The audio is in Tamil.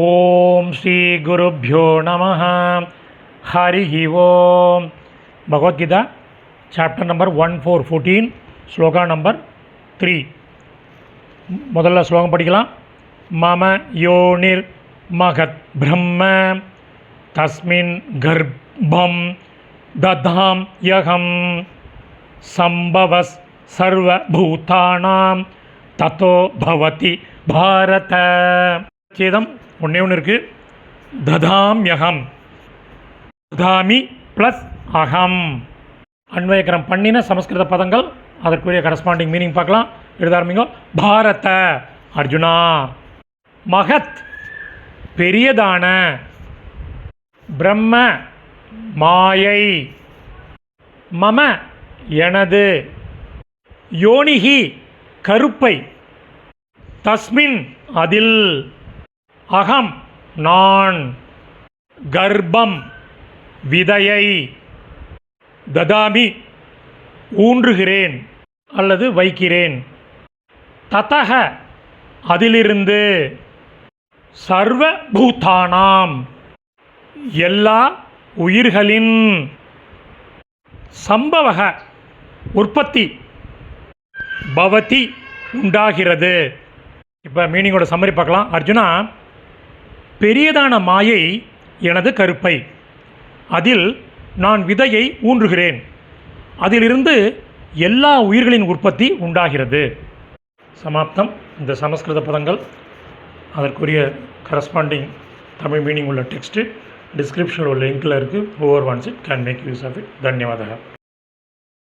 ஓம் ஸ்ரீ குருப்யோ நமஹ. ஹரிஹி ஓம். Bhagavad Gita chapter number 1414 shloka number 3. முதல்ல ஸ்லோகம் படிக்கலாம். மம யோனிர் மகத் பிரம்ம தஸ்மின் கர்ப்பம் ததாம் யகம் சம்பவஸ் சர்வபூதானாம் ததோ பவதி பாரத. சேதம் ஒன்றே ஒன்று இருக்குது. ததாம்யகம், ததாமி ப்ளஸ் அகம். அன்வயக்கரம் பண்ணின சமஸ்கிருத பதங்கள், அதற்குரிய கரஸ்பாண்டிங் மீனிங் பார்க்கலாம். எழுத ஆரம்பிங்க. பாரத அர்ஜுனா. மகத் பெரியதான, பிரம்ம மாயை, மம எனது, யோனிகி கருப்பை, தஸ்மின் அதில், அகம் நான், கர்ப்பம் விதையை, ததாமி ஊன்றுகிறேன் அல்லது வைக்கிறேன், ததக அதிலிருந்து, சர்வபூதானாம் எல்லா உயிர்களின், சம்பவக உற்பத்தி, பவதி உண்டாகிறது. இப்போ மீனிங்கோட சம்மரி பார்க்கலாம். அர்ஜுனா, பெரியதான மாயை எனது கருப்பை, அதில் நான் விதையை ஊன்றுகிறேன், அதிலிருந்து எல்லா உயிர்களின் உற்பத்தி உண்டாகிறது. சமாப்தம். இந்த சமஸ்கிருத பதங்கள், அதற்குரிய கரஸ்பாண்டிங் தமிழ் மீனிங் உள்ள டெக்ஸ்ட்டு டிஸ்கிரிப்ஷனில் உள்ள லிங்கில் இருக்குது. Whoever wants it can make use of it. தன்யவாதः.